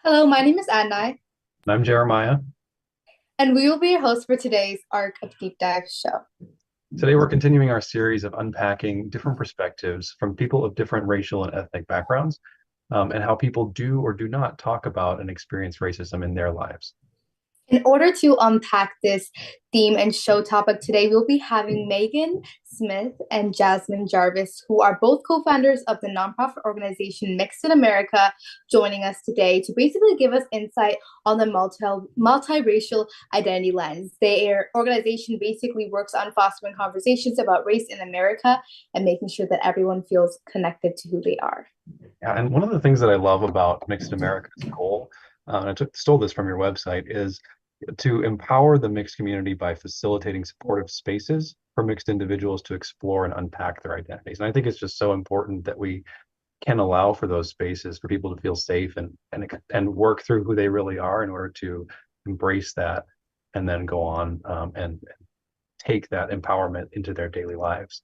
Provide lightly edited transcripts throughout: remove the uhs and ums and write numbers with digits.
Hello, my name is Adnai, I'm Jeremiah. and we will be your host for today's arc of Deep Dive show. Today, we're continuing our series of unpacking different perspectives from people of different racial and ethnic backgrounds, and how people do or do not talk about and experience racism in their lives. In order to unpack this theme and show topic today, we'll be having Megan Smith and Jasmine Jarvis, who are both co founders of the nonprofit organization Mixed in America, joining us today to basically give us insight on the multiracial identity lens. Their organization basically works on fostering conversations about race in America and making sure that everyone feels connected to who they are. Yeah, and one of the things that I love about Mixed America's goal, and stole this from your website, is to empower the mixed community by facilitating supportive spaces for mixed individuals to explore and unpack their identities. And I think it's just so important that we can allow for those spaces for people to feel safe and work through who they really are in order to embrace that and then go on and take that empowerment into their daily lives.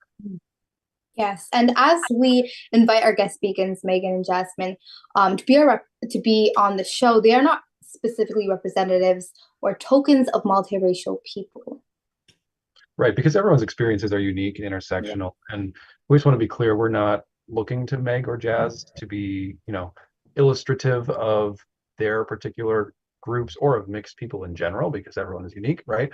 Yes, and as we invite our guest speakers, Megan and Jasmine, to be on the show, they are not specifically representatives or tokens of multiracial people. Right, because everyone's experiences are unique and Yeah. intersectional. And we just want to be clear, we're not looking to Meg or Jazz to be, illustrative of their particular groups or of mixed people in general, because everyone is unique, right?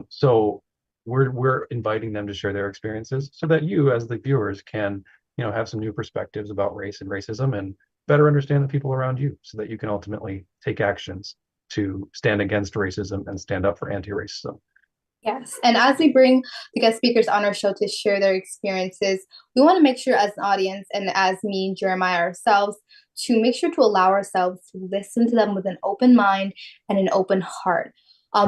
So we're inviting them to share their experiences so that you, as the viewers, can, have some new perspectives about race and racism and better understand the people around you so that you can ultimately take actions to stand against racism and stand up for anti-racism. Yes. And as we bring the guest speakers on our show to share their experiences, we want to make sure, as an audience and as me and Jeremiah ourselves, to make sure to allow ourselves to listen to them with an open mind and an open heart.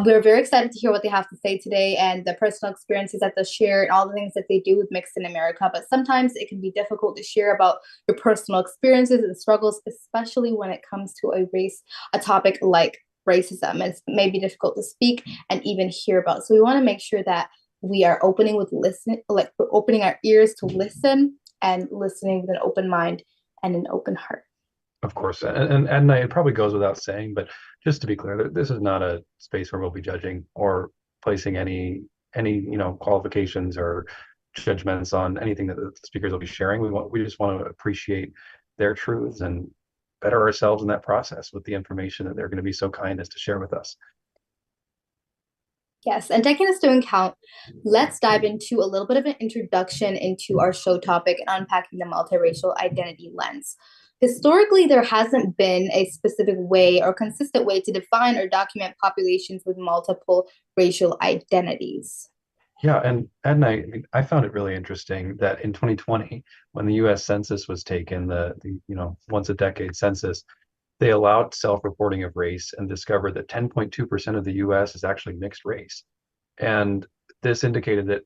We're very excited to hear what they have to say today and the personal experiences that they'll share and all the things that they do with Mixed in America. But sometimes it can be difficult to share about your personal experiences and struggles, especially when it comes to a topic like racism. It's maybe difficult to speak and even hear about. So we want to make sure that we are we're opening our ears to listen and listening with an open mind and an open heart. Of course, and it probably goes without saying, but just to be clear, this is not a space where we'll be judging or placing any qualifications or judgments on anything that the speakers will be sharing. We just want to appreciate their truths and better ourselves in that process with the information that they're going to be so kind as to share with us. Yes, and taking this into account, let's dive into a little bit of an introduction into our show topic and unpacking the multiracial identity lens. Historically, there hasn't been a specific way or consistent way to define or document populations with multiple racial identities. Yeah, and I found it really interesting that in 2020, when the U.S. Census was taken, the once a decade census, they allowed self-reporting of race and discovered that 10.2% of the US is actually mixed race. And this indicated that,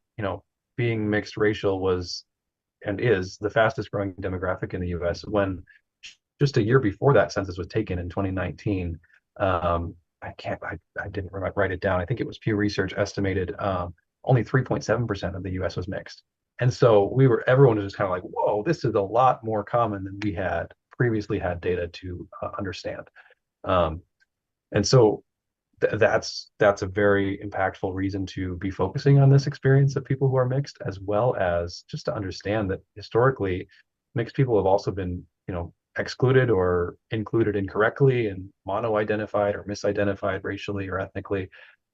being mixed racial was and is the fastest growing demographic in the US when just a year before that census was taken in 2019, I didn't write it down. I think it was Pew Research estimated only 3.7% of the US was mixed. And so everyone was just kind of like, whoa, this is a lot more common than we had previously had data to understand. Um, and so that's a very impactful reason to be focusing on this experience of people who are mixed, as well as just to understand that historically, mixed people have also been, excluded or included incorrectly and mono-identified or misidentified racially or ethnically.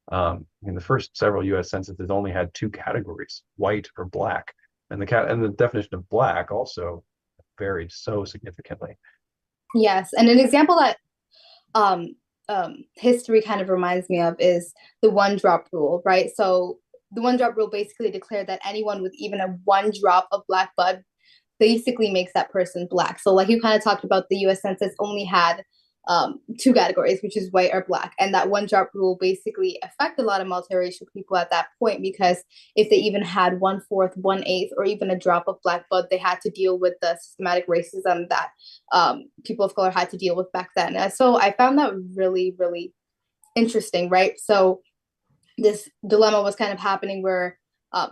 In the first several U.S. censuses only had two categories, white or black, and the definition of black also varied so significantly. Yes, and an example that um, history kind of reminds me of is the one drop rule, right? So the one drop rule basically declared that anyone with even a one drop of black blood basically makes that person black. So, like you kind of talked about, the US Census only had two categories, which is white or black. And that one drop rule basically affected a lot of multiracial people at that point because if they even had one fourth, one eighth, or even a drop of black blood, they had to deal with the systematic racism that people of color had to deal with back then. And so I found that really, really interesting, right? So this dilemma was kind of happening where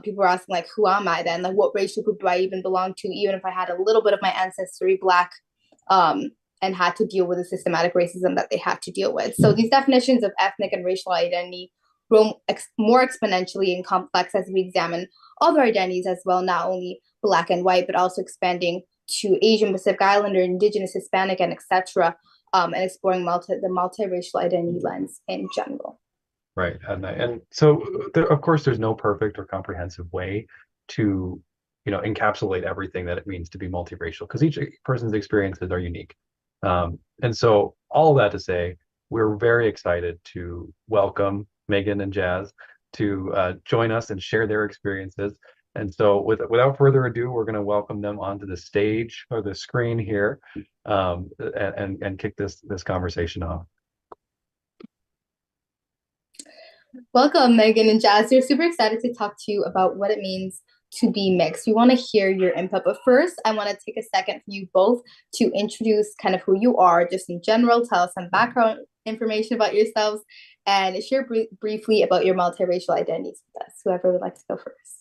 people were asking, like, who am I then? Like, what racial group do I even belong to? Even if I had a little bit of my ancestry black, um, and had to deal with the systematic racism that they had to deal with. So these definitions of ethnic and racial identity grow more exponentially and complex as we examine other identities as well, not only Black and white, but also expanding to Asian, Pacific Islander, Indigenous, Hispanic, and etc., and exploring the multiracial identity lens in general. Right. And so, of course, there's no perfect or comprehensive way to, encapsulate everything that it means to be multiracial, because each person's experiences are unique. And so, all that to say, we're very excited to welcome Megan and Jazz to join us and share their experiences. And so, without further ado, we're going to welcome them onto the stage or the screen here, and kick this conversation off. Welcome, Megan and Jazz. We're super excited to talk to you about what it means to be mixed. We want to hear your input, but first, I want to take a second for you both to introduce kind of who you are, just in general, tell us some background information about yourselves, and share briefly about your multiracial identities with us. Whoever would like to go first.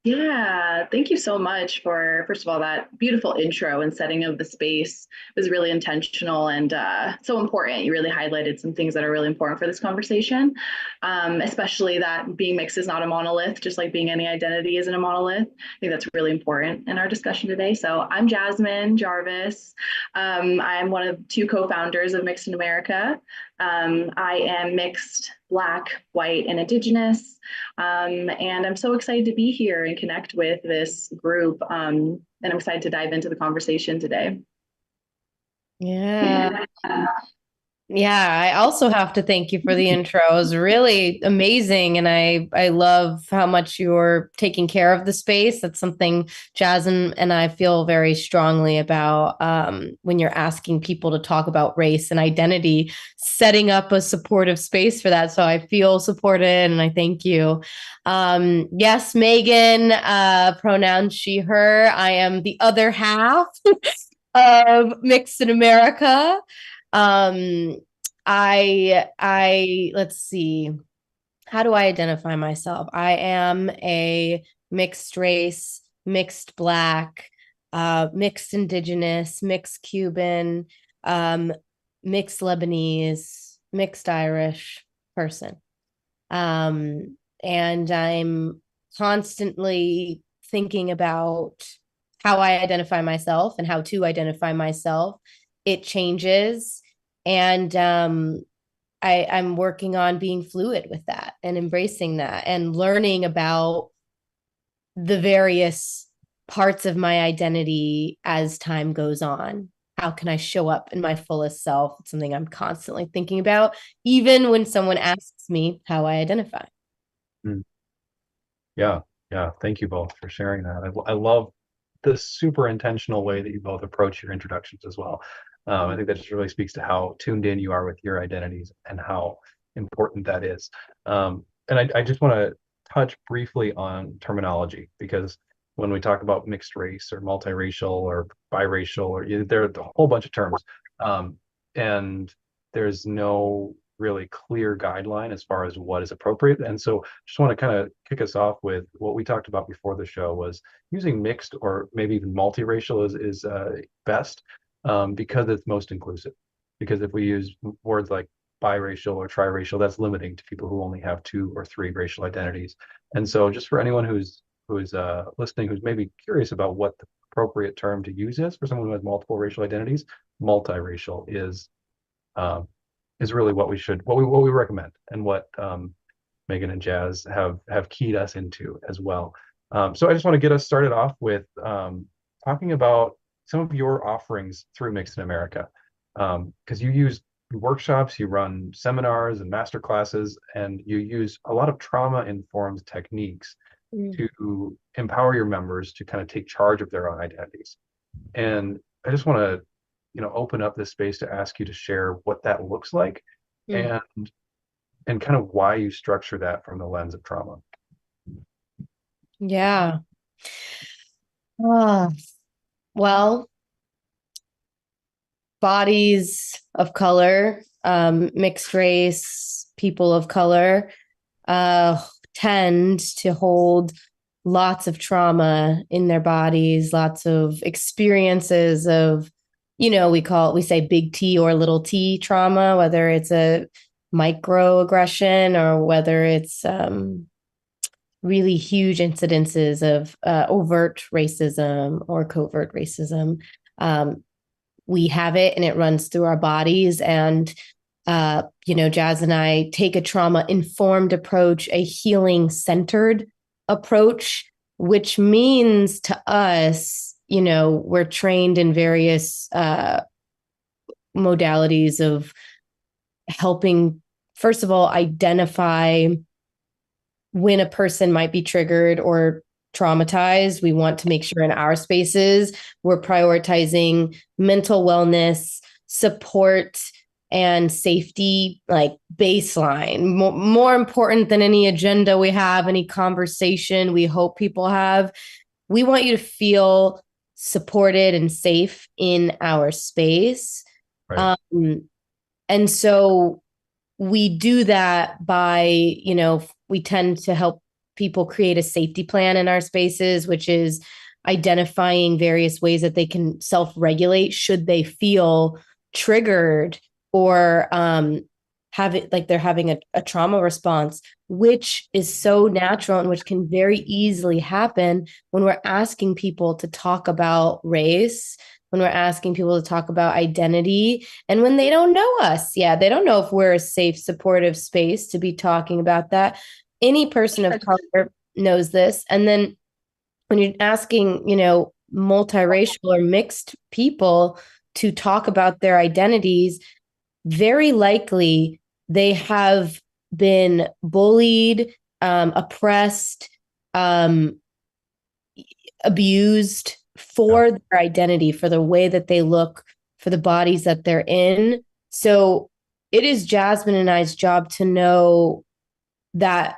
Yeah, thank you so much for, first of all, that beautiful intro and setting of the space. It was really intentional and so important. You really highlighted some things that are really important for this conversation, especially that being mixed is not a monolith, just like being any identity isn't a monolith. I think that's really important in our discussion today. So I'm Jasmine Jarvis. I'm one of two co-founders of Mixed in America. I am mixed, Black, white, and Indigenous. And I'm so excited to be here and connect with this group. And I'm excited to dive into the conversation today. Yeah. Yeah, I also have to thank you for the intro. It was really amazing. And I love how much you're taking care of the space. That's something Jazz and I feel very strongly about when you're asking people to talk about race and identity, setting up a supportive space for that. So I feel supported and I thank you. Yes, Megan, pronouns she, her. I am the other half of Mixed in America. Let's see, how do I identify myself? I am a mixed race, mixed Black, mixed Indigenous, mixed Cuban, mixed Lebanese, mixed Irish person. And I'm constantly thinking about how I identify myself and how to identify myself. It changes. And I'm working on being fluid with that and embracing that and learning about the various parts of my identity as time goes on. How can I show up in my fullest self? It's something I'm constantly thinking about, even when someone asks me how I identify. Yeah. Thank you both for sharing that. I love the super intentional way that you both approach your introductions as well. I think that just really speaks to how tuned in you are with your identities and how important that is. And I just want to touch briefly on terminology, because when we talk about mixed race or multiracial or biracial, or there are a whole bunch of terms, and there's no really clear guideline as far as what is appropriate. And so just want to kind of kick us off with what we talked about before the show was using mixed or maybe even multiracial is best, because it's most inclusive. Because if we use words like biracial or triracial, that's limiting to people who only have 2 or 3 racial identities. And so just for anyone who's listening, who's maybe curious about what the appropriate term to use is for someone who has multiple racial identities, multiracial is really what we recommend, and what Megan and Jazz have keyed us into as well. So I just want to get us started off with talking about some of your offerings through Mixed in America, because you use workshops, you run seminars and master classes, and you use a lot of trauma-informed techniques to empower your members to kind of take charge of their own identities. And I just want to open up this space to ask you to share what that looks like, and kind of why you structure that from the lens of trauma. Yeah. Well, bodies of color, mixed race, people of color, tend to hold lots of trauma in their bodies, lots of experiences of we say big T or little t trauma, whether it's a microaggression or whether it's really huge incidences of overt racism or covert racism. We have it and it runs through our bodies. And, Jazz and I take a trauma-informed approach, a healing-centered approach, which means to us, we're trained in various modalities of helping, first of all, identify when a person might be triggered or traumatized. We want to make sure in our spaces we're prioritizing mental wellness, support, and safety, like baseline. More important than any agenda we have, any conversation we hope people have. We want you to feel supported and safe in our space. Right. And so we do that by, we tend to help people create a safety plan in our spaces, which is identifying various ways that they can self-regulate should they feel triggered or have it like they're having a trauma response, which is so natural and which can very easily happen when we're asking people to talk about race, when we're asking people to talk about identity, and when they don't know us. Yeah, they don't know if we're a safe, supportive space to be talking about that. Any person of color knows this. And then when you're asking, multiracial or mixed people to talk about their identities, very likely they have been bullied, oppressed, abused for their identity, for the way that they look, for the bodies that they're in. So it is Jasmine and I's job to know that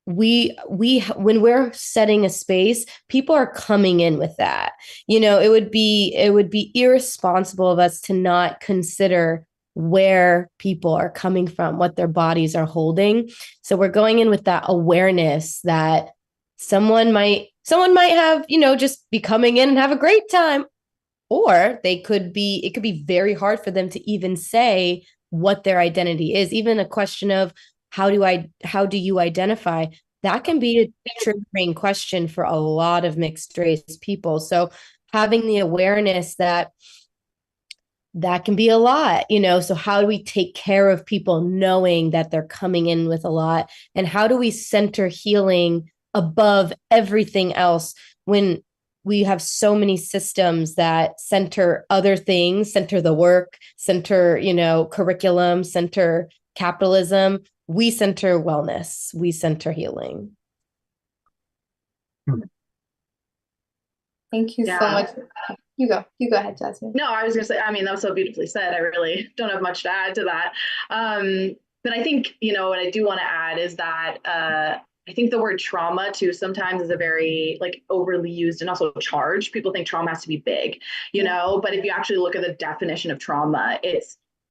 we when we're setting a space, people are coming in with that. It would be irresponsible of us to not consider where people are coming from, what their bodies are holding. So we're going in with that awareness that someone might have, just be coming in and have a great time, or it could be very hard for them to even say what their identity is. Even a question of how do you identify? That can be a triggering question for a lot of mixed race people. So having the awareness that can be a lot, so how do we take care of people knowing that they're coming in with a lot? And how do we center healing above everything else when we have so many systems that center other things, center the work, center, curriculum, center capitalism? We center wellness, we center healing. Thank you so much. You go ahead, Jasmine. No, I was gonna say, that was so beautifully said. I really don't have much to add to that. But I think, what I do want to add is that I think the word trauma too sometimes is a very overly used and also charged. People think trauma has to be big, but if you actually look at the definition of trauma,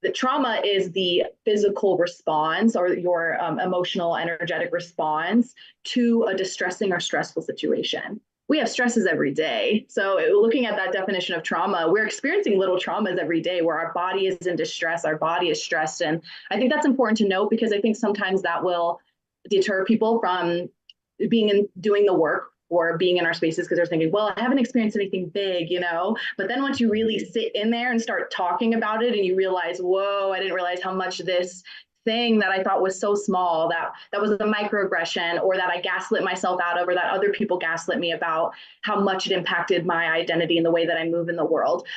the trauma is the physical response or your emotional, energetic response to a distressing or stressful situation. We have stresses every day. So looking at that definition of trauma, we're experiencing little traumas every day where our body is in distress, our body is stressed. And I think that's important to note because I think sometimes that will deter people from doing the work or being in our spaces because they're thinking, well, I haven't experienced anything big, but then once you really sit in there and start talking about it and you realize, whoa, I didn't realize how much this thing that I thought was so small, that was a microaggression, or that I gaslit myself out of, or that other people gaslit me about, how much it impacted my identity and the way that I move in the world.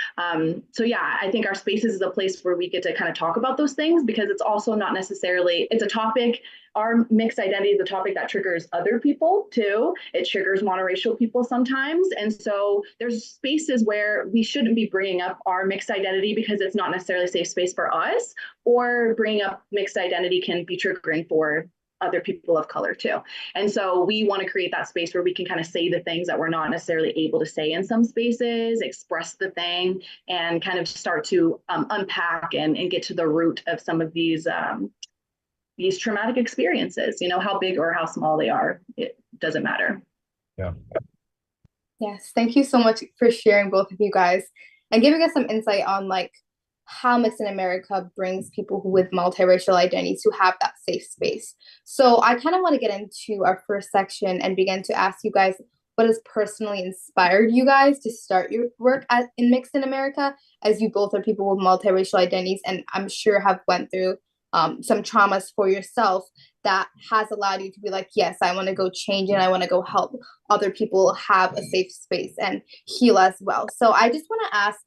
So yeah, I think our spaces is a place where we get to kind of talk about those things because it's also not necessarily, it's a topic. Our mixed identity is a topic that triggers other people too. It triggers monoracial people sometimes. And so there's spaces where we shouldn't be bringing up our mixed identity because it's not necessarily a safe space for us, or bringing up mixed identity can be triggering for other people of color too. And so we want to create that space where we can kind of say the things that we're not necessarily able to say in some spaces, express the thing, and kind of start to unpack and get to the root of some of these traumatic experiences, how big or how small they are, it doesn't matter. Yeah. Yes, thank you so much for sharing, both of you guys. and giving us some insight on like how Mixed in America brings people who with multiracial identities who have that safe space. So I kind of want to get into our first section and begin to ask you guys what has personally inspired you guys to start your work in Mixed in America, as you both are people with multiracial identities and I'm sure have went through some traumas for yourself that has allowed you to be like, yes, I want to go change and I want to go help other people have a safe space and heal as well. So I just want to ask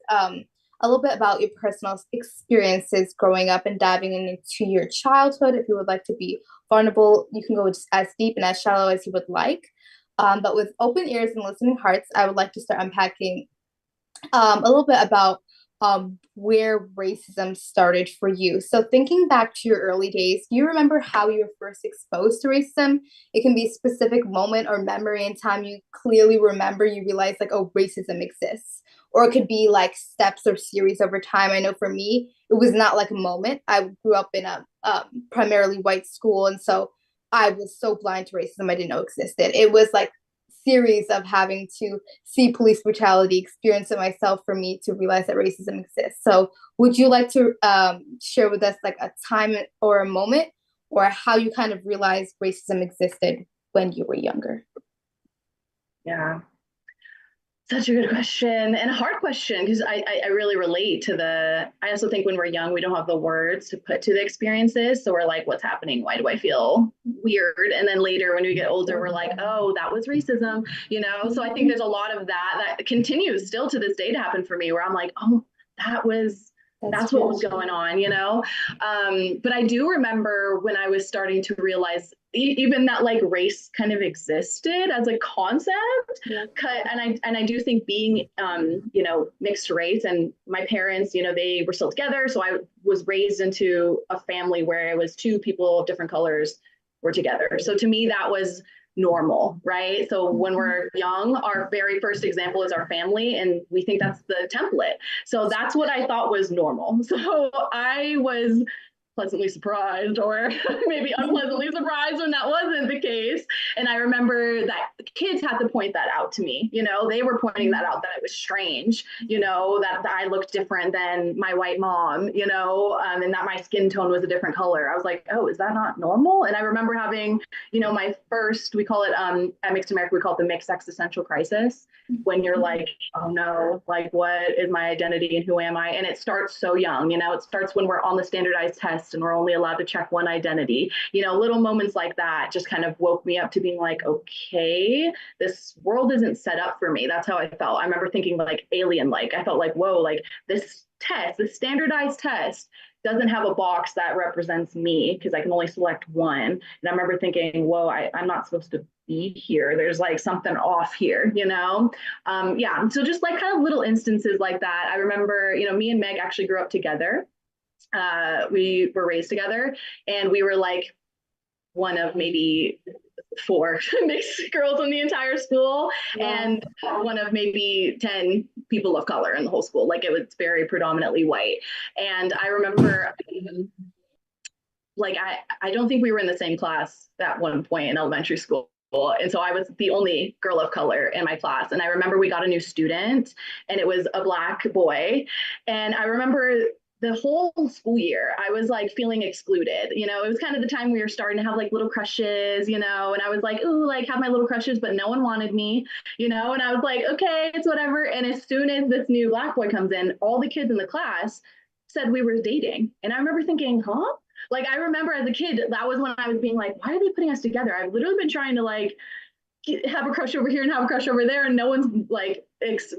a little bit about your personal experiences growing up and diving into your childhood. If you would like to be vulnerable, you can go just as deep and as shallow as you would like. But with open ears and listening hearts, I would like to start unpacking a little bit about where racism started for you. So thinking back to your early days, do you remember how you were first exposed to racism? It can be a specific moment or memory in time you clearly remember, you realize like, oh, racism exists. Or it could be like steps or series over time. I know for me, it was not like a moment. I grew up in a primarily white school. And so I was so blind to racism I didn't know existed. It was like series of having to see police brutality, experience it myself for me to realize that racism exists. So would you like to share with us like a time or a moment or how you kind of realized racism existed when you were younger? Yeah. Such a good question and a hard question because I really relate to I also think when we're young, we don't have the words to put to the experiences. So we're like, what's happening? Why do I feel weird? And then later when we get older, we're like, oh, that was racism, you know? So I think there's a lot of that continues still to this day to happen for me where I'm like, oh, that's what was going on, you know? But I do remember when I was starting to realize even that like race kind of existed as a concept. Yeah. And I do think being, you know, mixed race and my parents, you know, they were still together. So I was raised into a family where it was two people of different colors were together. So to me, that was normal, right? So when we're young, our very first example is our family, and we think that's the template. So that's what I thought was normal. So I was pleasantly surprised or maybe unpleasantly surprised when that wasn't the case. And I remember that kids had to point that out to me. You know, they were pointing that out, that it was strange, you know, that I looked different than my white mom, you know, and that my skin tone was a different color. I was like, oh, is that not normal? And I remember having, you know, my first, we call it at Mixed America, we call it the mixed existential crisis, when you're like, oh no, like what is my identity and who am I? And it starts so young, you know, it starts when we're on the standardized test and we're only allowed to check one identity. You know, little moments like that just kind of woke me up to being like, okay, this world isn't set up for me. That's how I felt. I remember thinking like alien, like I felt like, whoa, like this test, this standardized test doesn't have a box that represents me because I can only select one. And I remember thinking, whoa, I'm not supposed to be here. There's like something off here, you know? Yeah. So just like kind of little instances like that. I remember, you know, me and Meg actually grew up together. We were raised together and we were like one of maybe 4 mixed girls in the entire school. Yeah. And one of maybe 10 people of color in the whole school. Like it was very predominantly white. And I remember like I don't think we were in the same class at one point in elementary school. And so I was the only girl of color in my class. And I remember we got a new student and it was a Black boy. And I remember the whole school year, I was like feeling excluded. You know, it was kind of the time we were starting to have like little crushes, you know, and I was like, ooh, like have my little crushes, but no one wanted me, you know, and I was like, okay, it's whatever. And as soon as this new Black boy comes in, all the kids in the class said we were dating. And I remember thinking, huh? Like, I remember as a kid, that was when I was being like, why are they putting us together? I've literally been trying to like have a crush over here and have a crush over there, and no one's like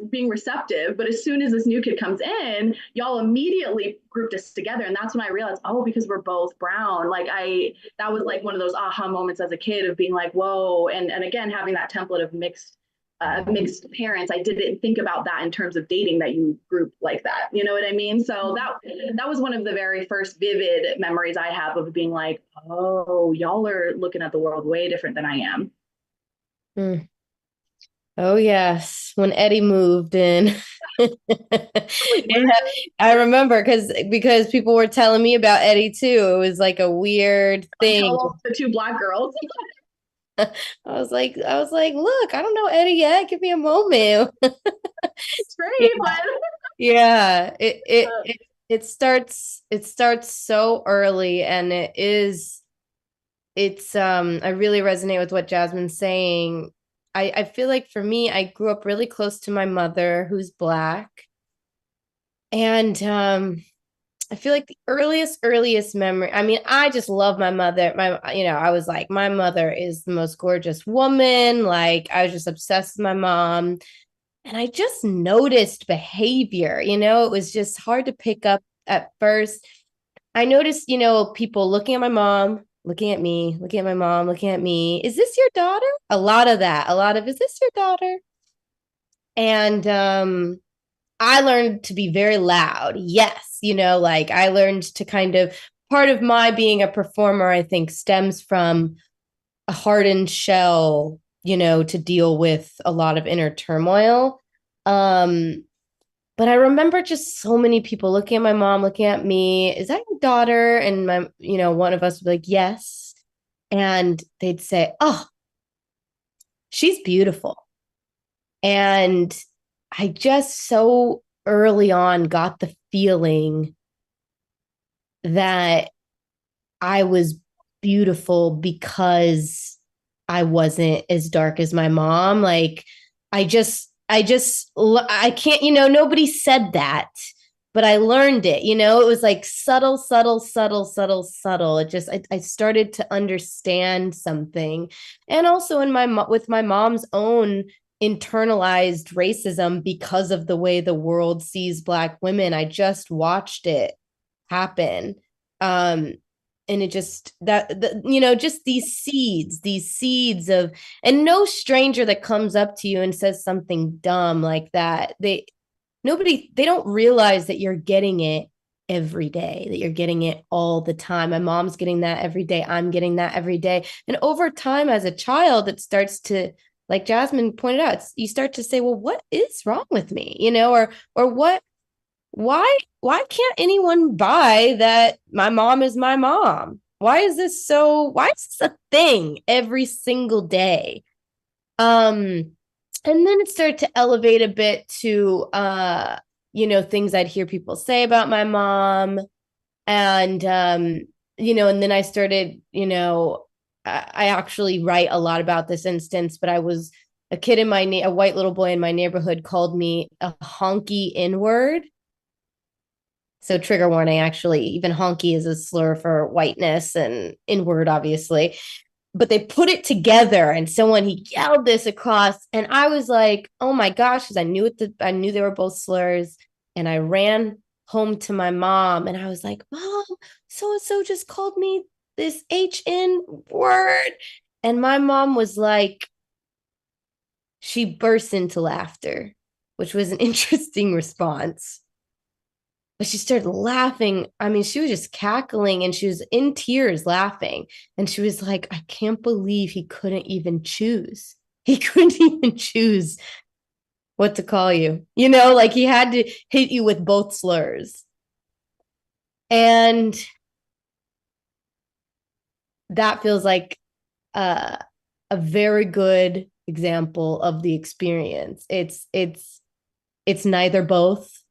being receptive. But as soon as this new kid comes in, y'all immediately grouped us together. And that's when I realized, oh, because we're both brown. Like that was like one of those aha moments as a kid of being like, whoa. And again, having that template of mixed parents, I didn't think about that in terms of dating, that you group like that. You know what I mean? So that was one of the very first vivid memories I have of being like, oh, y'all are looking at the world way different than I am. Mm. Oh yes, when Eddie moved in. I remember because people were telling me about Eddie too. It was like a weird thing. The 2 Black girls. I was like, look, I don't know Eddie yet. Give me a moment. It's great, but Yeah, it starts so early, and I really resonate with what Jasmine's saying. I feel like for me, I grew up really close to my mother, who's Black. And I feel like the earliest memory, I mean, I just love my mother. I was like, my mother is the most gorgeous woman. Like, I was just obsessed with my mom. And I just noticed behavior, it was just hard to pick up at first. I noticed, people looking at my mom, looking at me, looking at my mom, looking at me. Is this your daughter? A lot of that. A lot of, is this your daughter? And I learned to be very loud. Yes. Like I learned to kind of, part of my being a performer, I think, stems from a hardened shell, to deal with a lot of inner turmoil. But I remember just so many people looking at my mom, looking at me. Is that your daughter? And one of us would be like, yes. And they'd say, oh, she's beautiful. And I just so early on got the feeling that I was beautiful because I wasn't as dark as my mom. Like, I can't, nobody said that, but I learned it, it was like subtle, subtle, subtle, subtle, subtle. I started to understand something. And also with my mom's own internalized racism because of the way the world sees Black women, I just watched it happen. And it just just these seeds of, and no stranger that comes up to you and says something dumb like that, they don't realize that you're getting it every day, that you're getting it all the time. My mom's getting that every day. I'm getting that every day. And over time, as a child, it starts to, like Jasmine pointed out, you start to say, well, what is wrong with me? Or why can't anyone buy that my mom is my mom? Why is this a thing every single day? And then it started to elevate a bit to things I'd hear people say about my mom. And and then I started, I actually write a lot about this instance, but I was a kid a white little boy in my neighborhood called me a honky N-word. So trigger warning, actually, even honky is a slur for whiteness and N-word, obviously. But they put it together. And so when he yelled this across, and I was like, oh my gosh, because I knew they were both slurs. And I ran home to my mom and I was like, Mom, so-and-so just called me this HN word. And my mom was like, she burst into laughter, which was an interesting response. But she started laughing. I mean, she was just cackling and she was in tears laughing. And she was like, I can't believe he couldn't even choose. He couldn't even choose what to call you. Like he had to hit you with both slurs. And that feels like a very good example of the experience. It's neither both,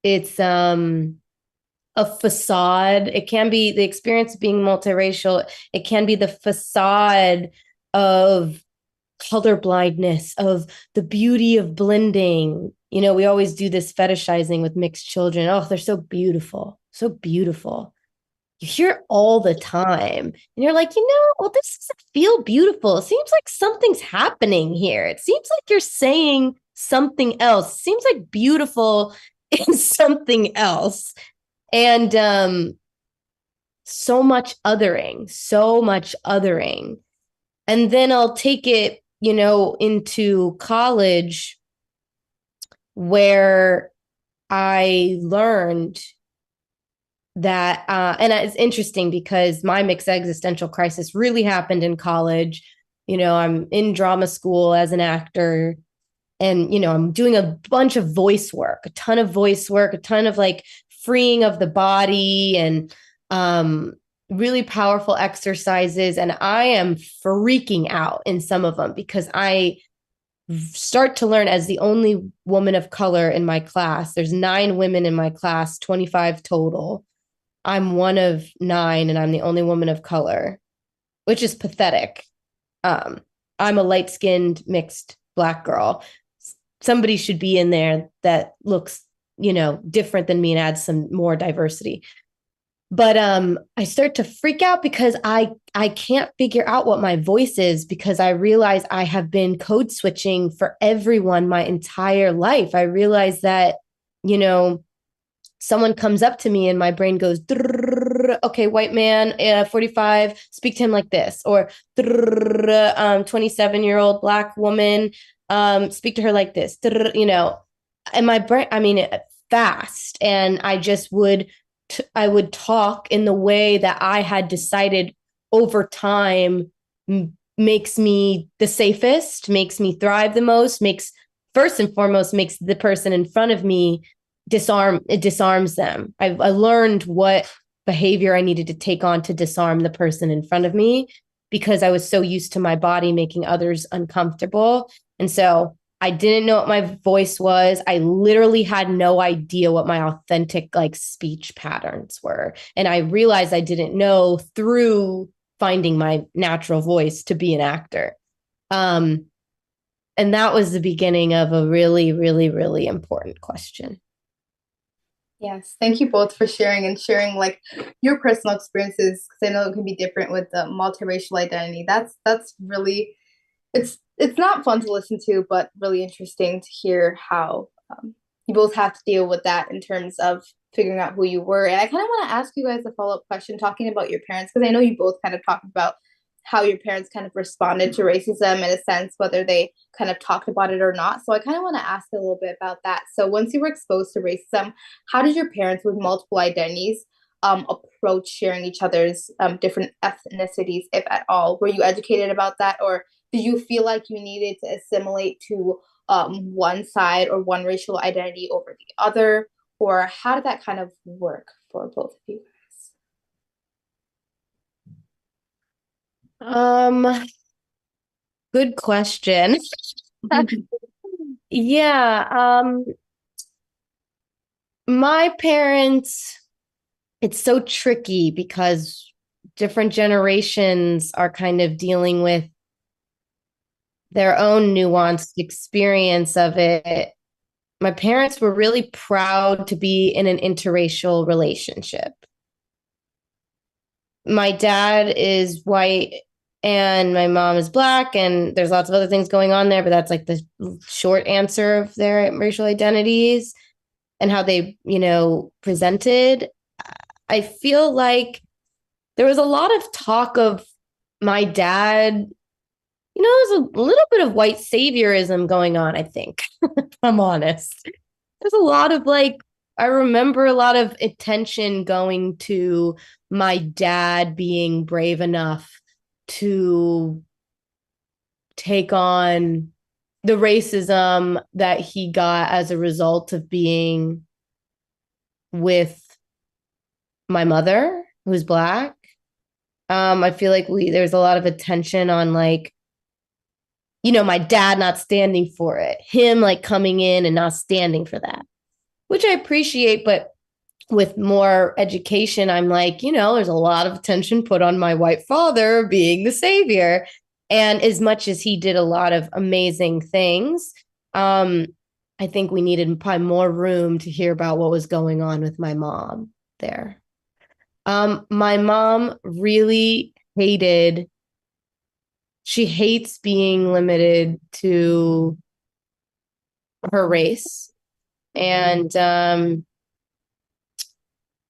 it's a facade. It can be the experience of being multiracial. It can be the facade of colorblindness, of the beauty of blending. We always do this fetishizing with mixed children. Oh, they're so beautiful, so beautiful. You hear it all the time. And you're like, well, this doesn't feel beautiful. It seems like something's happening here. It seems like you're saying something else. It seems like beautiful is something else. And so much othering. And then I'll take it, into college where I learned that, and it's interesting because my mixed existential crisis really happened in college. I'm in drama school as an actor, and, I'm doing a bunch of voice work, a ton of like freeing of the body and really powerful exercises. And I am freaking out in some of them because I start to learn as the only woman of color in my class. There's 9 women in my class, 25 total. I'm one of 9 and I'm the only woman of color, which is pathetic. I'm a light-skinned mixed Black girl. Somebody should be in there that looks, different than me and adds some more diversity. But I start to freak out because I can't figure out what my voice is, because I realize I have been code switching for everyone my entire life. I realize that, someone comes up to me and my brain goes, okay, white man, 45, speak to him like this, or 27-year-old Black woman, speak to her like this, and my brain, fast. And I just I would talk in the way that I had decided over time makes me the safest, makes me thrive the most, first and foremost, makes the person in front of me disarms them. I learned what behavior I needed to take on to disarm the person in front of me, because I was so used to my body making others uncomfortable. And so I didn't know what my voice was. I literally had no idea what my authentic speech patterns were. And I realized I didn't know through finding my natural voice to be an actor. And that was the beginning of a really, really, really important question. Yes, thank you both for sharing your personal experiences, because I know it can be different with the multiracial identity. That's really, it's not fun to listen to, but really interesting to hear how you both have to deal with that in terms of figuring out who you were. And I kind of want to ask you guys a follow-up question talking about your parents, because I know you both kind of talked about how your parents kind of responded to racism, in a sense, whether they kind of talked about it or not. So I kind of want to ask a little bit about that. So once you were exposed to racism, how did your parents with multiple identities approach sharing each other's different ethnicities, if at all? Were you educated about that, or did you feel like you needed to assimilate to one side or one racial identity over the other? Or how did that kind of work for both of you guys? Good question. Yeah. My parents, it's so tricky because different generations are kind of dealing with their own nuanced experience of it. My parents were really proud to be in an interracial relationship. My dad is white and my mom is Black, and there's lots of other things going on there, but that's the short answer of their racial identities and how they, presented. I feel like there was a lot of talk of my dad, there's a little bit of white saviorism going on, I think, if I'm honest. There's a lot of I remember a lot of attention going to my dad being brave enough to take on the racism that he got as a result of being with my mother, who's Black. I feel like there's a lot of attention on my dad not standing for it, him coming in and not standing for that, which I appreciate. But with more education, I'm there's a lot of attention put on my white father being the savior. And as much as he did a lot of amazing things, I think we needed probably more room to hear about what was going on with my mom there. My mom really she hates being limited to her race. And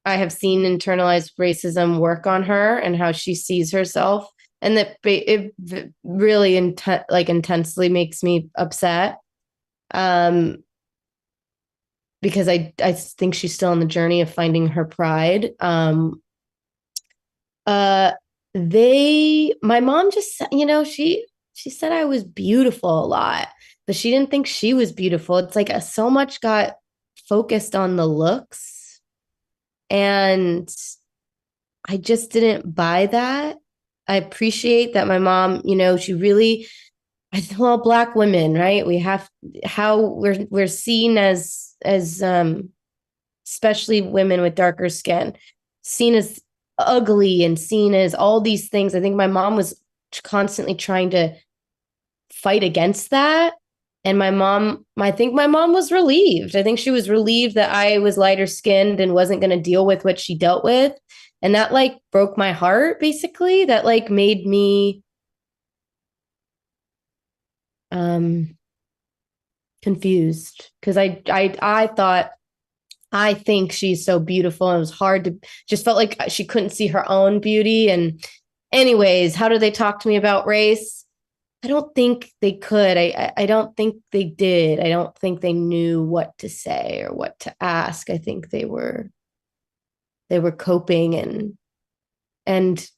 I have seen internalized racism work on her and how she sees herself. And that it really intensely makes me upset. Because I think she's still on the journey of finding her pride. My mom just, she said I was beautiful a lot, but she didn't think she was beautiful. It's so much got focused on the looks, and I just didn't buy that. I appreciate that my mom, well, Black women, right? We have how we're seen as especially women with darker skin, seen as ugly and seen as all these things. I think my mom was constantly trying to fight against that. And I think my mom was relieved. I think she was relieved that I was lighter skinned and wasn't going to deal with what she dealt with. And that like broke my heart, basically. That like made me confused because I thought, I think she's so beautiful, and it was hard to, just felt like she couldn't see her own beauty. And anyways, how do they talk to me about race? I don't think they could. I don't think they did. I don't think they knew what to say or what to ask. I think they were coping and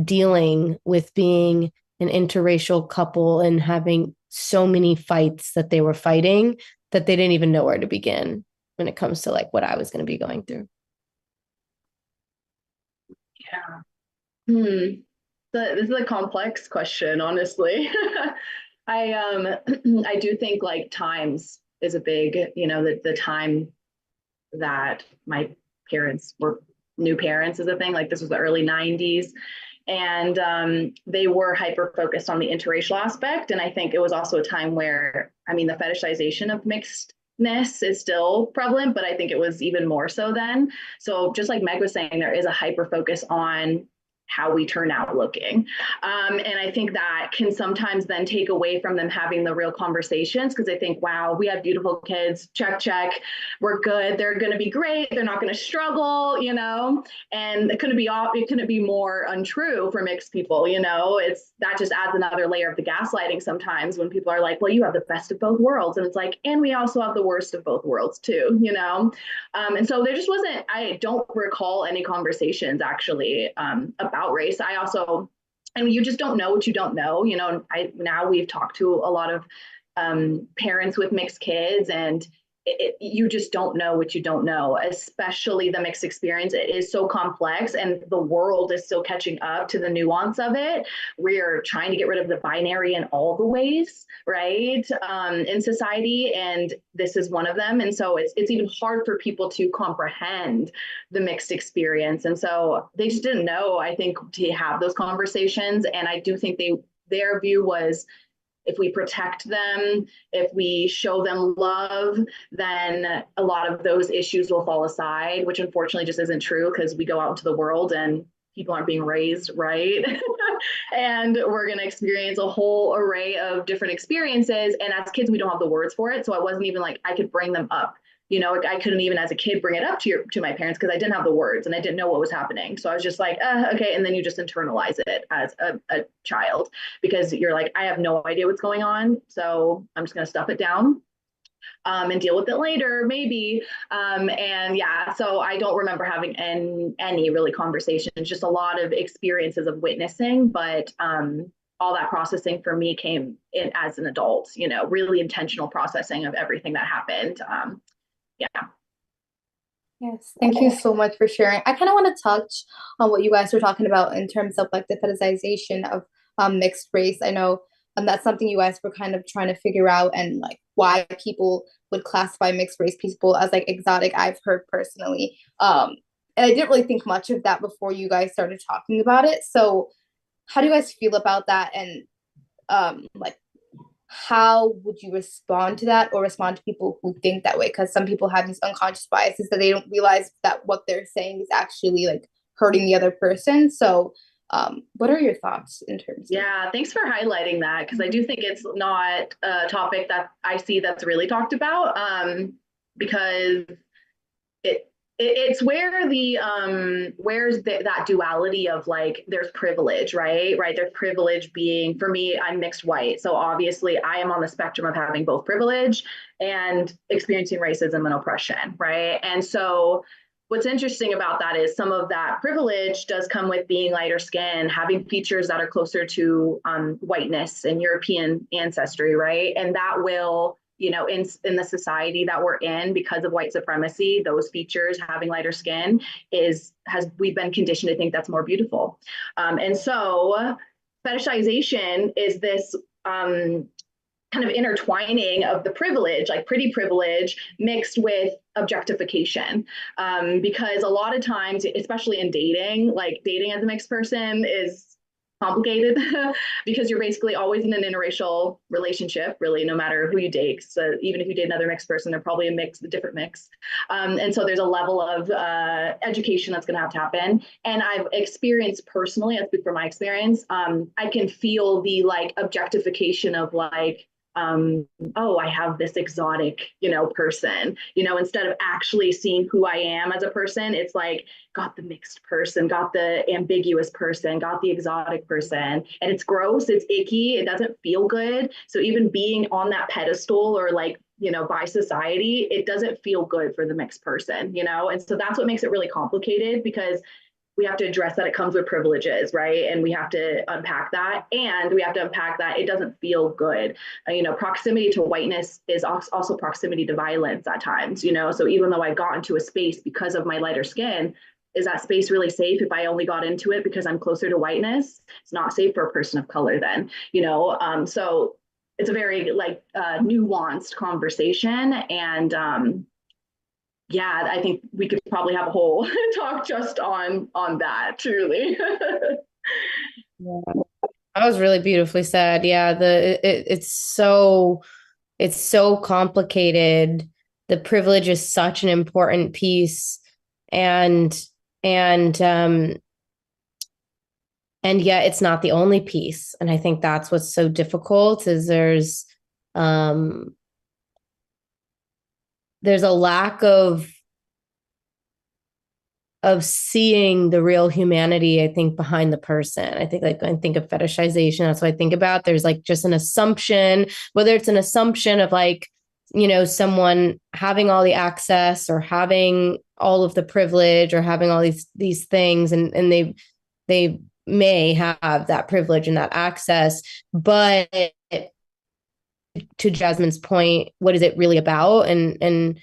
dealing with being an interracial couple and having so many fights that they were fighting that they didn't even know where to begin when it comes to like what I was going to be going through. Yeah. This is a complex question, honestly. I do think like times is a big, the time that my parents were new parents is a thing. Like this was the early 90s. And they were hyper focused on the interracial aspect. And I think it was also a time where, the fetishization of mixedness is still prevalent, but I think it was even more so then. So just like Meg was saying, there is a hyper focus on how we turn out looking. And I think that can sometimes then take away from them having the real conversations because they think, wow, we have beautiful kids, check, we're good, they're going to be great, they're not going to struggle, and it couldn't be more untrue for mixed people, that just adds another layer of the gaslighting sometimes when people are like, well, you have the best of both worlds. And it's like, and we also have the worst of both worlds too, and so there just wasn't, I don't recall any conversations actually about race. And you just don't know what you don't know. Now we've talked to a lot of parents with mixed kids, and you just don't know what you don't know, especially the mixed experience. It is so complex, and the world is still catching up to the nuance of it. We're trying to get rid of the binary in all the ways, right, in society, and this is one of them. And so it's even hard for people to comprehend the mixed experience. And so they just didn't know, I think, to have those conversations. And I do think their view was, if we protect them, if we show them love, then a lot of those issues will fall aside, which unfortunately just isn't true because we go out into the world and people aren't being raised right. And we're going to experience a whole array of different experiences. And as kids, we don't have the words for it. So I wasn't even like, I could bring them up. I couldn't even as a kid bring it up to my parents because I didn't have the words and I didn't know what was happening. So I was just like, okay. And then you just internalize it as a child because you're like, I have no idea what's going on. So I'm just going to stuff it down and deal with it later, maybe. And yeah, so I don't remember having any really conversations, just a lot of experiences of witnessing, but all that processing for me came in as an adult, really intentional processing of everything that happened. Yeah. Yes, thank you so much for sharing. I kind of want to touch on what you guys were talking about in terms of like the fetishization of mixed race. I know that's something you guys were kind of trying to figure out, and like why people would classify mixed race people as like exotic. I've heard personally, and I didn't really think much of that before you guys started talking about it. So, how do you guys feel about that? And like, how would you respond to that or respond to people who think that way? Because some people have these unconscious biases that they don't realize that what they're saying is actually like hurting the other person. So what are your thoughts in terms of— Yeah, thanks for highlighting that, because I do think it's not a topic that I see that's really talked about, because it's where that duality of like, there's privilege, right? There's privilege being, for me, I'm mixed white. So obviously I am on the spectrum of having both privilege and experiencing racism and oppression, right? And so what's interesting about that is some of that privilege does come with being lighter skin, having features that are closer to whiteness and European ancestry, right? And that will, in the society that we're in, because of white supremacy, those features, having lighter skin, we've been conditioned to think that's more beautiful. And so fetishization is this kind of intertwining of the privilege, like pretty privilege mixed with objectification. Because a lot of times, especially in dating, like dating as a mixed person is complicated because you're basically always in an interracial relationship, really, no matter who you date. So even if you date another mixed person, they're probably a different mix. And so there's a level of education that's going to have to happen. And I've experienced personally, I speak from my experience, I can feel the like objectification of like, oh, I have this exotic, person, instead of actually seeing who I am as a person, it's like, got the mixed person, got the ambiguous person, got the exotic person. And it's gross, it's icky, it doesn't feel good. So even being on that pedestal or like, by society, it doesn't feel good for the mixed person, And so that's what makes it really complicated because we have to address that it comes with privileges, right? And we have to unpack that. And we have to unpack that it doesn't feel good. Proximity to whiteness is also proximity to violence at times, So even though I got into a space because of my lighter skin, is that space really safe if I only got into it because I'm closer to whiteness? It's not safe for a person of color then, So it's a very like nuanced conversation. And yeah, I think we could probably have a whole talk just on that, truly. Yeah. That was really beautifully said. Yeah, it's so complicated. The privilege is such an important piece, and and yet it's not the only piece. And I think that's what's so difficult is there's a lack of seeing the real humanity, I think, behind the person. I think of fetishization. That's what I think about. There's like just an assumption, whether it's an assumption of like, someone having all the access or having all of the privilege or having all these things, and they may have that privilege and that access, but to Jasmine's point, what is it really about? And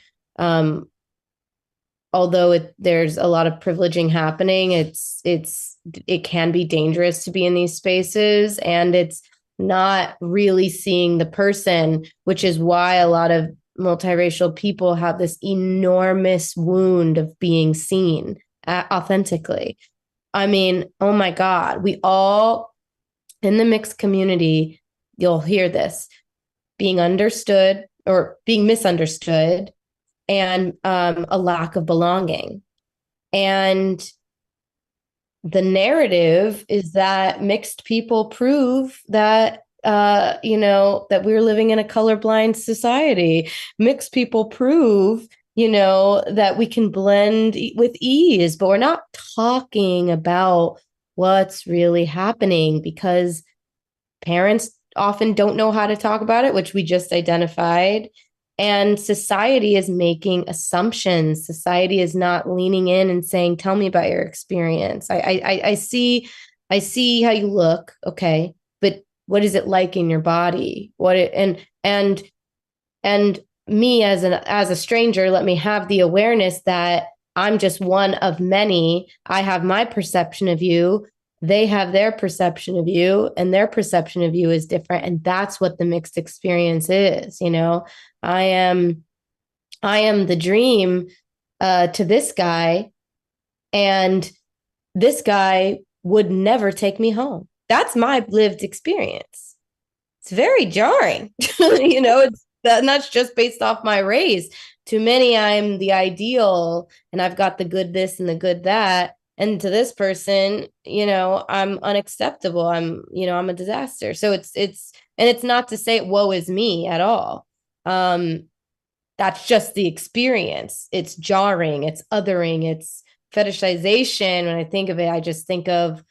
although there's a lot of privileging happening, it can be dangerous to be in these spaces, and it's not really seeing the person, which is why a lot of multiracial people have this enormous wound of being seen authentically. I mean, oh my God, we all in the mixed community, you'll hear this, being understood or being misunderstood, and a lack of belonging. And the narrative is that mixed people prove that, that we're living in a colorblind society. Mixed people prove, that we can blend with ease, but we're not talking about what's really happening because parents often don't know how to talk about it, which we just identified. And society is making assumptions. Society is not leaning in and saying, tell me about your experience. I see how you look. Okay. But what is it like in your body? And me as a stranger, let me have the awareness that I'm just one of many. I have my perception of you. They have their perception of you, and their perception of you is different. And that's what the mixed experience is. I am the dream to this guy, and this guy would never take me home. That's my lived experience. It's very jarring. That's just based off my race. To many, I'm the ideal, and I've got the good this and the good that. And to this person, I'm unacceptable. I'm a disaster. So it's not to say woe is me at all. That's just the experience. It's jarring, it's othering, it's fetishization. When I think of it, I just think of,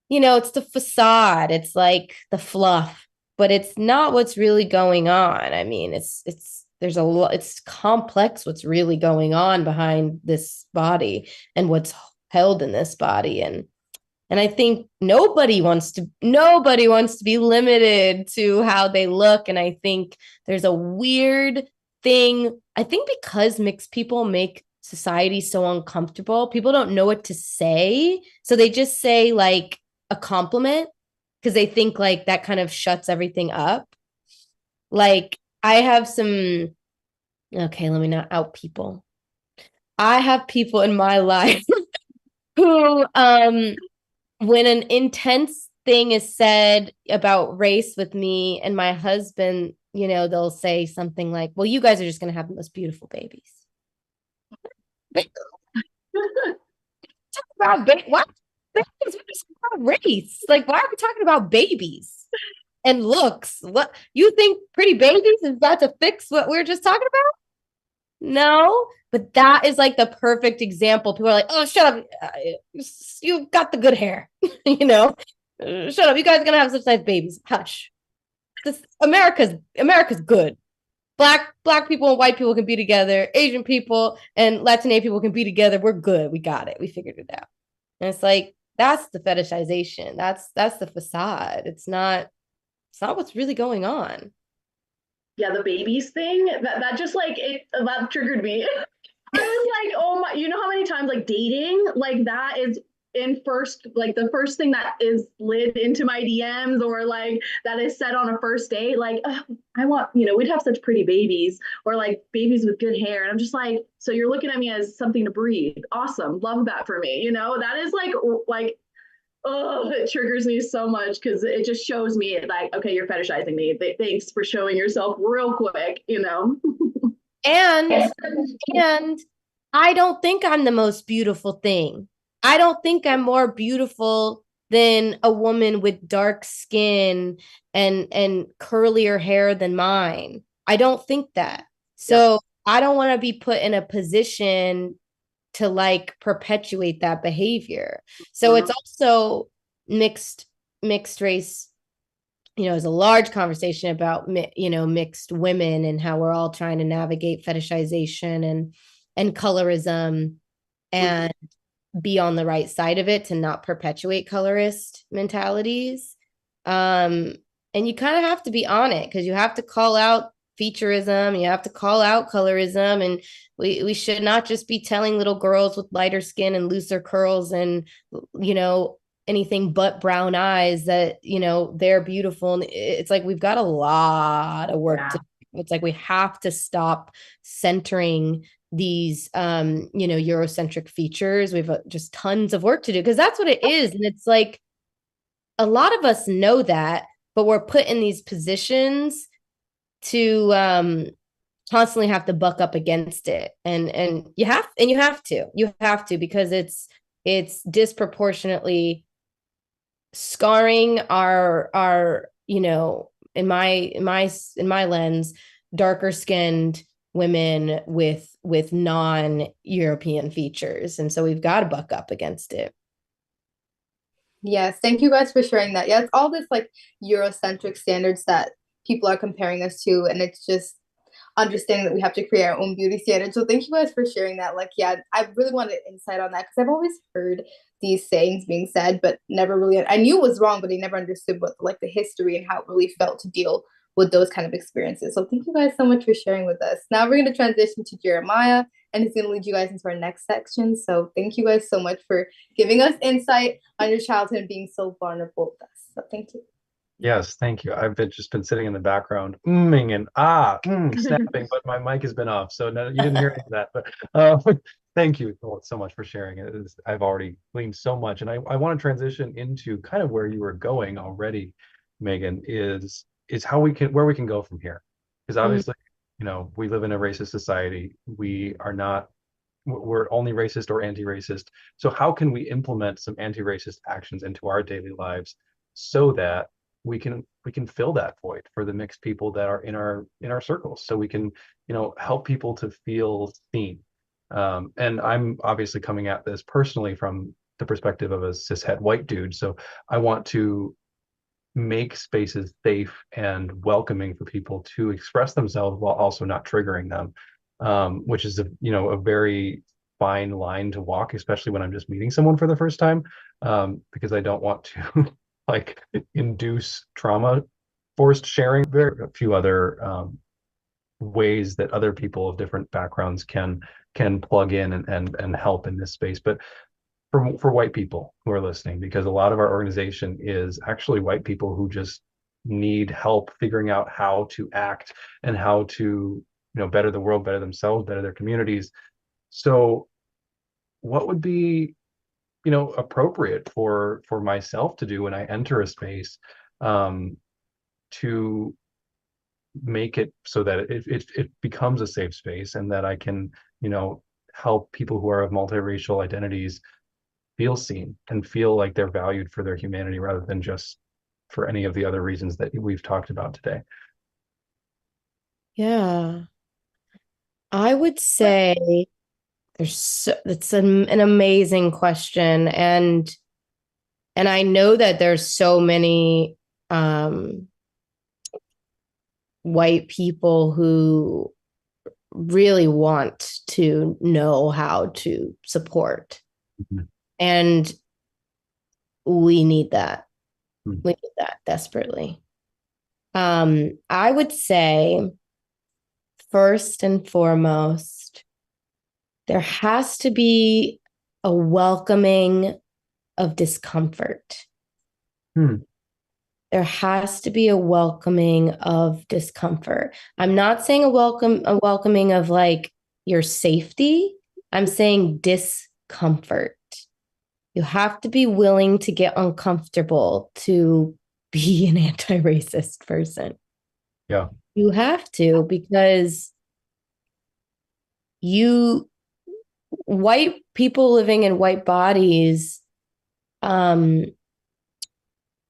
it's the facade. It's like the fluff, but it's not what's really going on. I mean, there's a lot, it's complex what's really going on behind this body and what's held in this body. And I think nobody wants to be limited to how they look. And I think there's a weird thing. I think because mixed people make society so uncomfortable, people don't know what to say. So they just say like a compliment because they think like that kind of shuts everything up. Like I have some, okay, let me not out people. I have people in my life who, when an intense thing is said about race with me and my husband, you know, they'll say something like, well, you guys are just going to have the most beautiful babies. What? Race? Like, why are we talking about babies and looks? What you think pretty babies is about to fix what we were just talking about? No, but that is like the perfect example. People are like, "Oh, shut up! You got the good hair, you know. Shut up! You guys are gonna have such nice babies. Hush. This America's good. Black people and white people can be together. Asian people and Latina people can be together. We're good. We got it. We figured it out." And it's like that's the fetishization. That's the facade. It's not what's really going on. Yeah, the babies thing, that just like that triggered me. I was like, oh my, you know how many times like dating, like that is in first, like the first thing that is slid into my DMs or like that is said on a first date, like, I want, you know, we'd have such pretty babies or like babies with good hair. And I'm just like, so you're looking at me as something to breathe. Awesome. Love that for me. You know, that is like, oh, it triggers me so much because it just shows me like, okay, you're fetishizing me. Thanks for showing yourself real quick, you know? And I don't think I'm the most beautiful thing. I don't think I'm more beautiful than a woman with dark skin and curlier hair than mine. I don't think that. So I don't want to be put in a position to like perpetuate that behavior. So it's also mixed race, you know, is a large conversation about, you know, mixed women and how we're all trying to navigate fetishization and colorism and be on the right side of it to not perpetuate colorist mentalities. And you kind of have to be on it because you have to call out featureism, you have to call out colorism, and we should not just be telling little girls with lighter skin and looser curls and, you know, anything but brown eyes that, you know, they're beautiful. And it's like we've got a lot of work to do. It's like we have to stop centering these you know, Eurocentric features. We've just tons of work to do because that's what it is. And it's like a lot of us know that, but we're put in these positions to constantly have to buck up against it. And you have to because it's disproportionately scarring our, you know, in my lens, darker skinned women with non-European features. And so we've got to buck up against it. Yes, thank you guys for sharing that. Yeah, it's all this like Eurocentric standards that people are comparing us to, and it's just understanding that we have to create our own beauty standards. So thank you guys for sharing that. Like, yeah, I really wanted insight on that because I've always heard these sayings being said, but never really, I knew it was wrong, but I never understood what like the history and how it really felt to deal with those kind of experiences. So thank you guys so much for sharing with us. Now we're going to transition to Jeremiah, and he's going to lead you guys into our next section. So thank you guys so much for giving us insight on your childhood and being so vulnerable with us. So thank you. Yes, thank you. I've just been sitting in the background, and snapping, but my mic has been off, so no, you didn't hear any of that. But thank you so much for sharing it. I've already gleaned so much, and I want to transition into kind of where you were going already, Megan, is how where we can go from here, because obviously, you know, we live in a racist society. We're only racist or anti-racist. So how can we implement some anti-racist actions into our daily lives so that we can fill that void for the mixed people that are in our circles, so we can, you know, help people to feel seen. And I'm obviously coming at this personally from the perspective of a cishet white dude, so I want to make spaces safe and welcoming for people to express themselves while also not triggering them, which is a very fine line to walk, especially when I'm just meeting someone for the first time, because I don't want to like induce trauma, forced sharing. There are a few other ways that other people of different backgrounds can plug in and help in this space. But for white people who are listening, because a lot of our organization is actually white people who just need help figuring out how to act and how to, better the world, better themselves, better their communities. So what would be, appropriate for myself to do when I enter a space, to make it so that it becomes a safe space, and that I can, help people who are of multiracial identities feel seen and feel like they're valued for their humanity rather than just for any of the other reasons that we've talked about today. Yeah. I would say it's an amazing question. And I know that there's so many white people who really want to know how to support. Mhm. And we need that. Mhm. We need that desperately. I would say, first and foremost, there has to be a welcoming of discomfort. There has to be a welcoming of discomfort. I'm not saying a welcoming of like your safety. I'm saying discomfort. You have to be willing to get uncomfortable to be an anti-racist person. Yeah. You have to, because white people living in white bodies,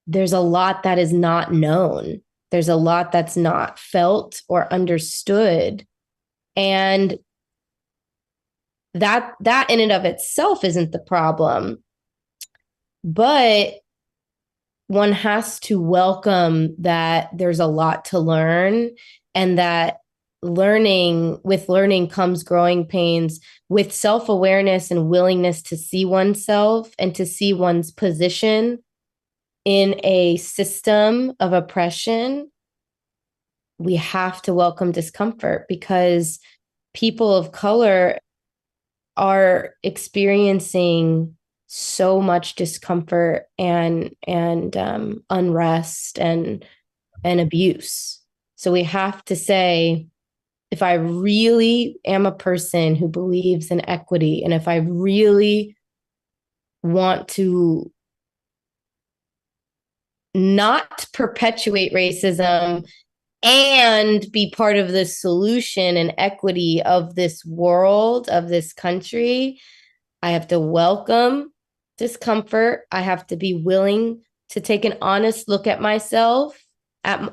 there's a lot that is not known. There's a lot that's not felt or understood. And that in and of itself isn't the problem. But one has to welcome that there's a lot to learn, and that with learning comes growing pains, with self-awareness and willingness to see oneself and to see one's position in a system of oppression. We have to welcome discomfort, because people of color are experiencing so much discomfort and unrest and abuse. So we have to say, if I really am a person who believes in equity, and if I really want to not perpetuate racism and be part of the solution and equity of this world, of this country, I have to welcome discomfort. I have to be willing to take an honest look at myself, an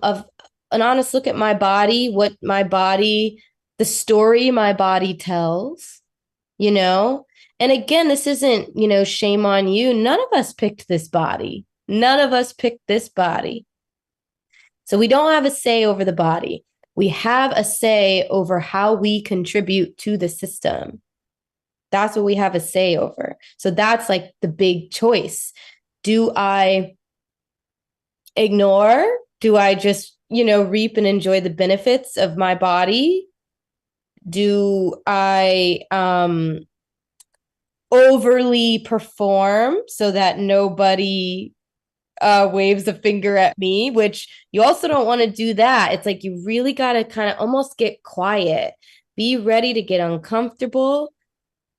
honest look at my body, the story my body tells, And again, this isn't, shame on you. None of us picked this body. None of us picked this body. So we don't have a say over the body. We have a say over how we contribute to the system. That's what we have a say over. So that's like the big choice. Do I ignore? Do I just, reap and enjoy the benefits of my body? Do I overly perform so that nobody waves a finger at me, which you also don't want to do that. It's like you really got to kind of almost get quiet, be ready to get uncomfortable,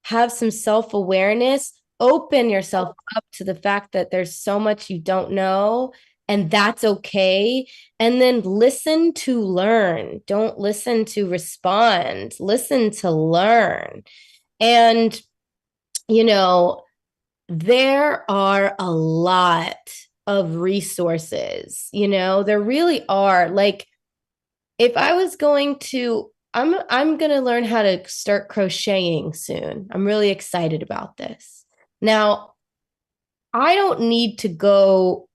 have some self-awareness, open yourself up to the fact that there's so much you don't know, and that's okay. And then listen to learn. Don't listen to respond. Listen to learn. And, there are a lot of resources, there really are. Like, if I was going to, I'm going to learn how to start crocheting soon. I'm really excited about this. Now, I don't need to go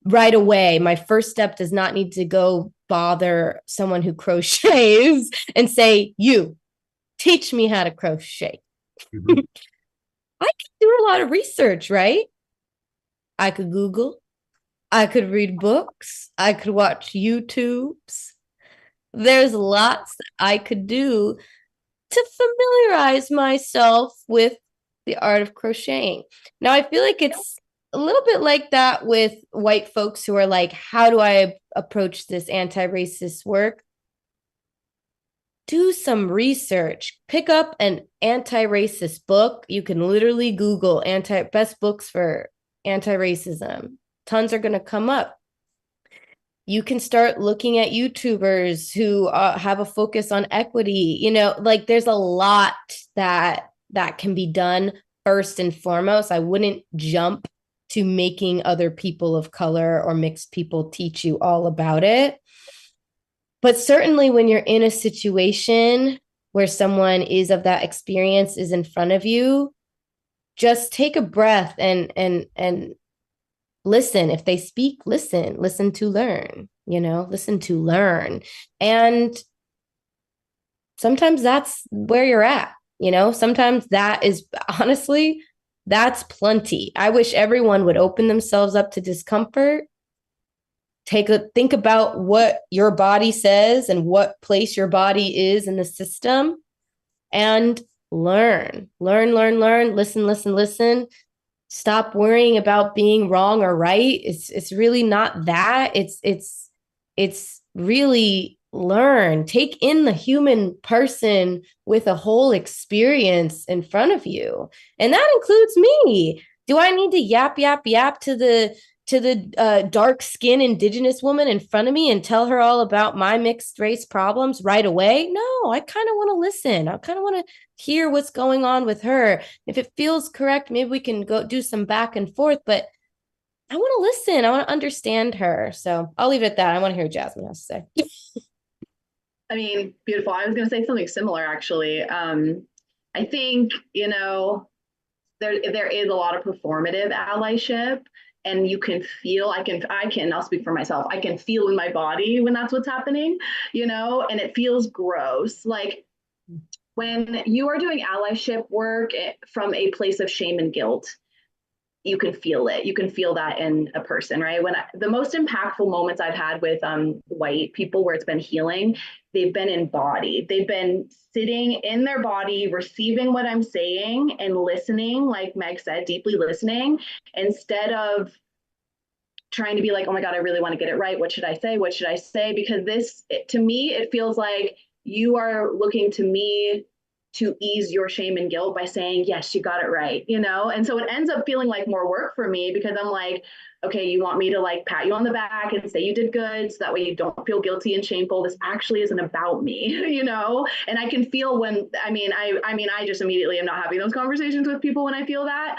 right away. My first step does not need to go bother someone who crochets and say, you teach me how to crochet. Mm-hmm. I could do a lot of research, right? I could Google, I could read books, I could watch YouTubes. There's lots that I could do to familiarize myself with the art of crocheting. Now, I feel like it's a little bit like that with white folks who are like, how do I approach this anti-racist work? Do some research. Pick up an anti-racist book. You can literally Google best books for anti-racism. Tons are going to come up. You can start looking at YouTubers who have a focus on equity. Like there's a lot that can be done. First and foremost, I wouldn't jump to making other people of color or mixed people teach you all about it. But certainly when you're in a situation where someone is of that experience is in front of you, just take a breath and listen. If they speak, listen to learn, listen to learn. And sometimes that's where you're at, sometimes that is honestly, that's plenty. I wish everyone would open themselves up to discomfort. Think about what your body says and what place your body is in the system, and learn, listen. Stop worrying about being wrong or right. It's really not that. It's really learn. Take in the human person with a whole experience in front of you. And that includes me. Do I need to yap to the dark skin indigenous woman in front of me and tell her all about my mixed race problems right away? No, I kind of want to listen. I kind of want to hear what's going on with her. If it feels correct, maybe we can go do some back and forth, but I want to listen. I want to understand her. So I'll leave it at that. I want to hear what Jasmine has to say. I mean, beautiful. I was going to say something similar, actually. I think, there is a lot of performative allyship, and you can feel, I'll speak for myself. I can feel in my body when that's what's happening, and it feels gross. Like when you are doing allyship work from a place of shame and guilt, you can feel it. You can feel that in a person, right? The most impactful moments I've had with white people where it's been healing, they've been embodied. They've been sitting in their body, receiving what I'm saying and listening, like Meg said, deeply listening, instead of trying to be like, oh my God, I really want to get it right. What should I say? What should I say? Because to me, it feels like you are looking to me to ease your shame and guilt by saying, yes, you got it right, And so it ends up feeling like more work for me, because I'm like, okay, you want me to like pat you on the back and say you did good, so that way you don't feel guilty and shameful. This actually isn't about me, And I can feel when, I just immediately am not having those conversations with people when I feel that.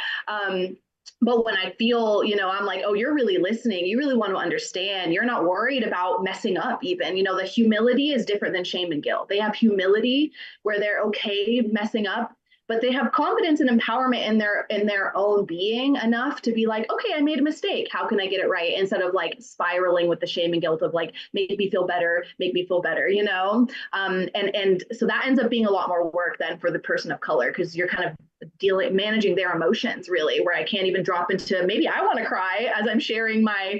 But when I feel, I'm like, oh, you're really listening. You really want to understand. You're not worried about messing up even. The humility is different than shame and guilt. They have humility where they're okay messing up, but they have confidence and empowerment in their own being enough to be like, okay, I made a mistake. How can I get it right? Instead of like spiraling with the shame and guilt of like, make me feel better, And so that ends up being a lot more work then for the person of color, because you're kind of managing their emotions, really, where I can't even drop into, maybe I want to cry as I'm sharing my,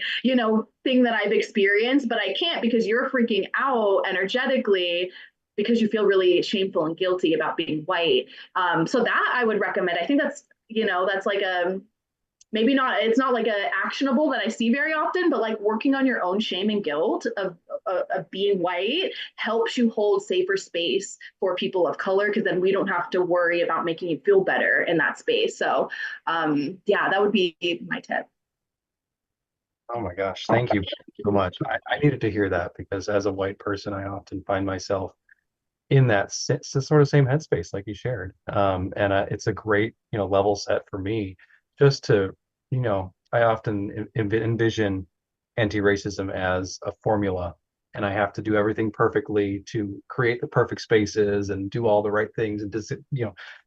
thing that I've experienced, but I can't because you're freaking out energetically because you feel really shameful and guilty about being white. So that I would recommend. I think that's like maybe not, it's not like a actionable that I see very often, but like working on your own shame and guilt of being white helps you hold safer space for people of color, because then we don't have to worry about making you feel better in that space. So that would be my tip. Oh my gosh, thank you so much. I needed to hear that, because as a white person, I often find myself in that sort of same headspace like you shared. And it's a great, level set for me just to, I often envision anti-racism as a formula, and I have to do everything perfectly to create the perfect spaces and do all the right things and just,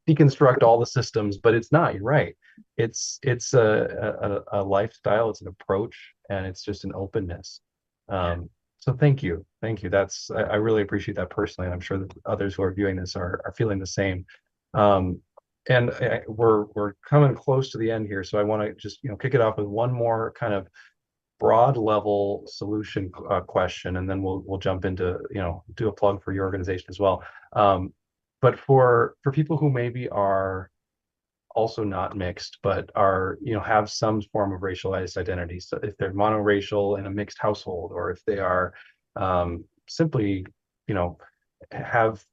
deconstruct all the systems. But it's not, you're right. It's a lifestyle, it's an approach, and it's just an openness. So thank you. I really appreciate that personally, and I'm sure that others who are viewing this are feeling the same. And we're coming close to the end here, so I want to just kick it off with one more kind of broad level solution question, and then we'll jump into do a plug for your organization as well. But for people who maybe are also not mixed, but are, have some form of racialized identity. So if they're monoracial in a mixed household, or if they are simply, have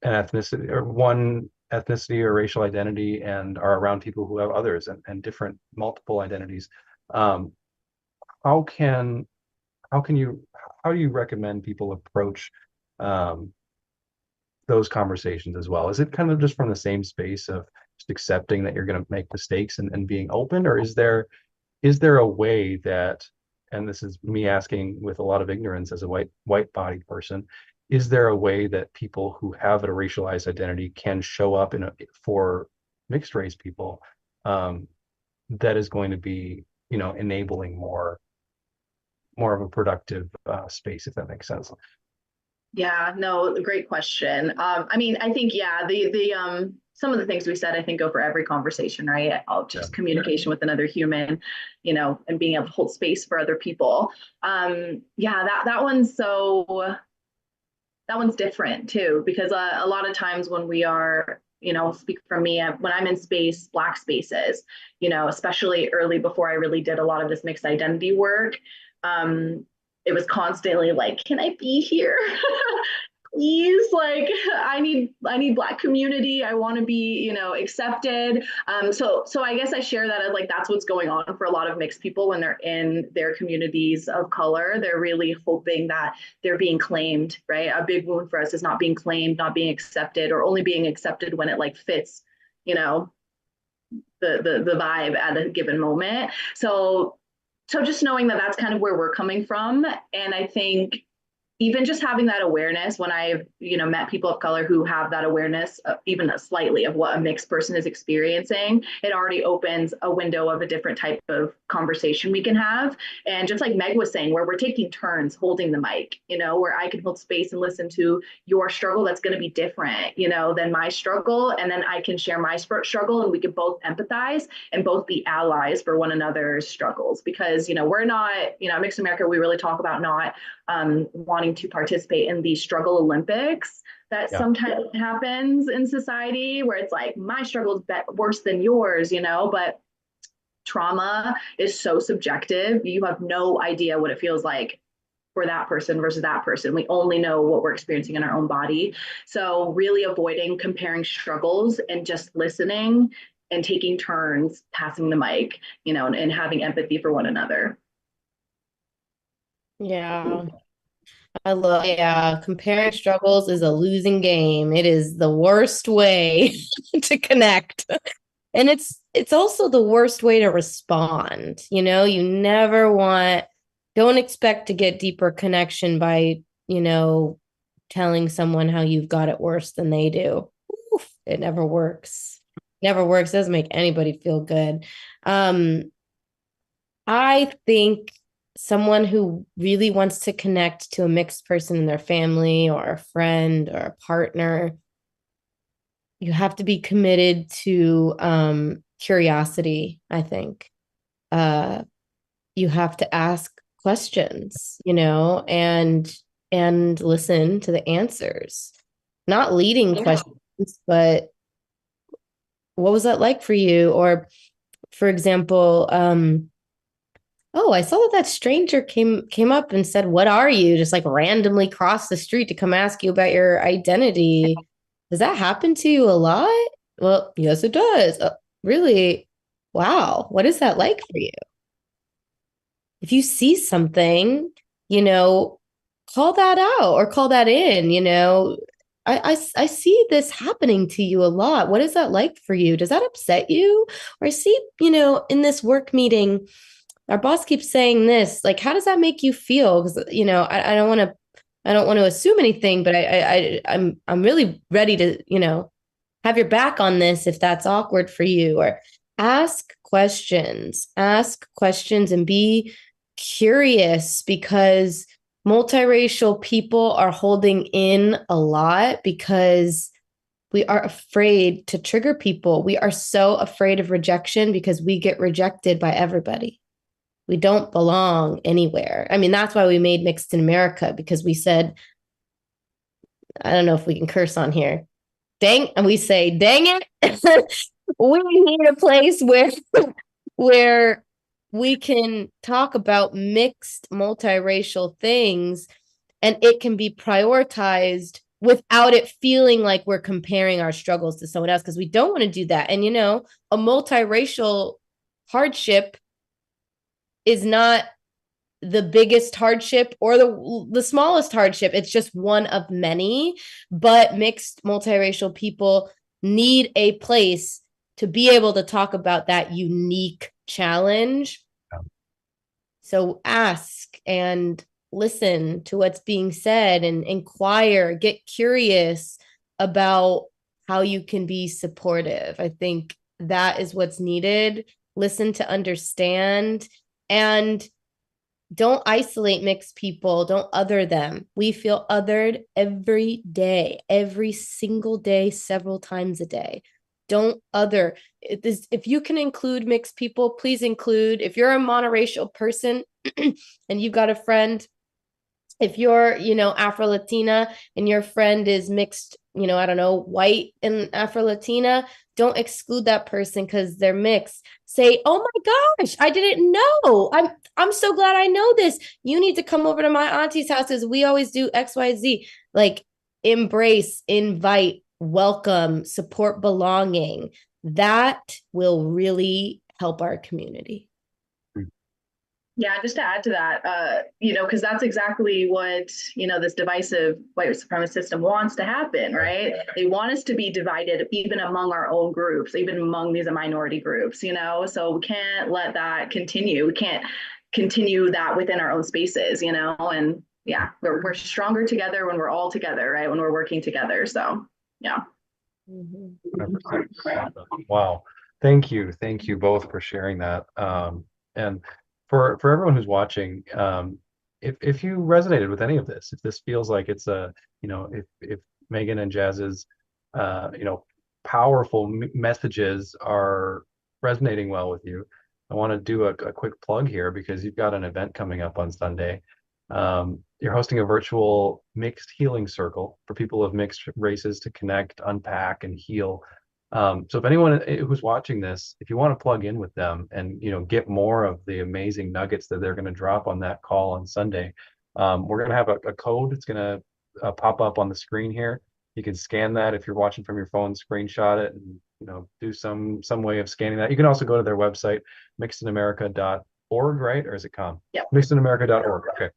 an ethnicity or one ethnicity or racial identity and are around people who have others and different multiple identities. Um, how can how can you how do you recommend people approach um, those conversations as well? Is it kind of just from the same space of just accepting that you're going to make mistakes and being open, or is there a way that, and this is me asking with a lot of ignorance as a white body person, is there a way that people who have a racialized identity can show up for mixed race people, um, that is going to be, enabling more of a productive space, if that makes sense? Yeah, no, great question. I mean, I think, yeah, the some of the things we said, I think, go for every conversation, right? All just communication with another human, and being able to hold space for other people. Yeah, that one's different too, because a lot of times when we are, speak for me, when I'm in Black spaces, especially early before I really did a lot of this mixed identity work, it was constantly like, can I be here? Please, like, I need Black community. I want to be, accepted. So I guess I share that as like, that's what's going on for a lot of mixed people when they're in their communities of color. They're really hoping that they're being claimed, right? A big wound for us is not being claimed, not being accepted, or only being accepted when it like fits, the vibe at a given moment. So just knowing that that's kind of where we're coming from. And I think even just having that awareness when I've, met people of color who have that awareness, even slightly, of what a mixed person is experiencing, it already opens a window of a different type of conversation we can have. And just like Meg was saying, where we're taking turns holding the mic, where I can hold space and listen to your struggle that's going to be different, than my struggle. And then I can share my struggle, and we can both empathize and both be allies for one another's struggles. Because, we're not, Mixed America, we really talk about not wanting to participate in the struggle Olympics that sometimes happens in society, where it's like, my struggle is worse than yours, but trauma is so subjective. You have no idea what it feels like for that person versus that person. We only know what we're experiencing in our own body. So really avoiding comparing struggles and just listening and taking turns passing the mic, and having empathy for one another. Yeah. Yeah, comparing struggles is a losing game. It is the worst way to connect. And it's also the worst way to respond. You don't expect to get deeper connection by, telling someone how you've got it worse than they do. Oof, it never works. Never works. Doesn't make anybody feel good. I think someone who really wants to connect to a mixed person in their family or a friend or a partner, you have to be committed to curiosity, I think. You have to ask questions, and listen to the answers. Not leading questions, but what was that like for you? Or, for example, oh, I saw that stranger came up and said, "What are you?" Just like randomly crossed the street to come ask you about your identity. Does that happen to you a lot? Well, yes, it does. Really? Wow. What is that like for you? If you see something, call that out or call that in, I see this happening to you a lot. What is that like for you? Does that upset you? Or I see, in this work meeting, our boss keeps saying this. Like, how does that make you feel? Because, I don't want to assume anything, but I'm really ready to, have your back on this if that's awkward for you. Or ask questions and be curious, because multiracial people are holding in a lot because we are afraid to trigger people. We are so afraid of rejection because we get rejected by everybody. We don't belong anywhere. I mean, that's why we made Mixed in America, because we said, I don't know if we can curse on here. And we say, dang it. we need a place where we can talk about mixed multiracial things and it can be prioritized without it feeling like we're comparing our struggles to someone else, because we don't want to do that. And a multiracial hardship is not the biggest hardship or the smallest hardship. It's just one of many. But mixed multiracial people need a place to be able to talk about that unique challenge. So ask and listen to what's being said and inquire, get curious about how you can be supportive. I think that is what's needed. Listen to understand, and don't isolate mixed people. Don't other them. We feel othered every day, every single day, several times a day. Don't other. If you can include mixed people, please include. If you're a monoracial person and you've got a friend, if you're, Afro-Latina and your friend is mixed, I don't know, white and Afro-Latina, don't exclude that person because they're mixed. Say, oh my gosh, I didn't know. I'm so glad I know this. You need to come over to my auntie's houses. We always do XYZ. Like, embrace, invite, welcome, support belonging. That will really help our community. Yeah, just to add to that, because that's exactly what, this divisive white supremacist system wants to happen, right? They want us to be divided even among our own groups, even among these minority groups, so we can't let that continue. We can't continue that within our own spaces, and yeah, we're stronger together when we're all together, right? When we're working together. So, yeah. 100%. Wow. Thank you both for sharing that. And for everyone who's watching, if you resonated with any of this, if this feels like it's if Megan and Jazz's powerful messages are resonating well with you, I want to do a quick plug here because you've got an event coming up on Sunday. You're hosting a virtual mixed healing circle for people of mixed races to connect, unpack, and heal. So if anyone who's watching this, if you want to plug in with them and get more of the amazing nuggets that they're going to drop on that call on Sunday, we're going to have a code. It's going to pop up on the screen here. You can scan that if you're watching from your phone, screenshot it, and do some way of scanning that. You can also go to their website, mixedinamerica.org, right? Or is it com? Yeah. Mixedinamerica.org. Okay.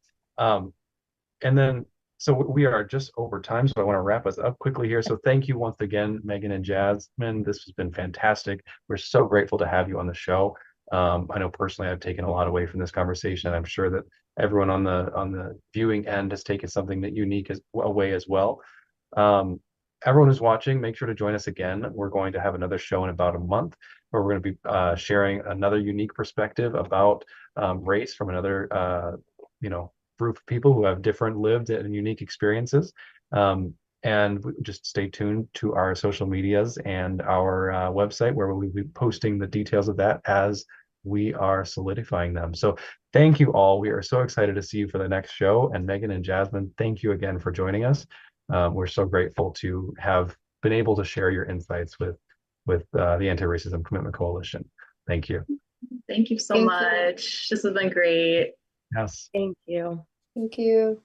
And then, so we are just over time, so I want to wrap us up quickly here. So thank you once again, Megan and Jasmine. This has been fantastic. We're so grateful to have you on the show. I know personally I've taken a lot away from this conversation, and I'm sure that everyone on the viewing end has taken something that unique away as well. Everyone who's watching, make sure to join us again. We're going to have another show in about a month where we're going to be sharing another unique perspective about race from another group of people who have different lived and unique experiences. And just stay tuned to our social medias and our website where we'll be posting the details of that as we are solidifying them. So thank you all. We are so excited to see you for the next show. And Megan and Jasmine, thank you again for joining us. We're so grateful to have been able to share your insights with the Anti-Racism Commitment Coalition. Thank you. Thank you so much. This has been great. Yes. Thank you. Thank you.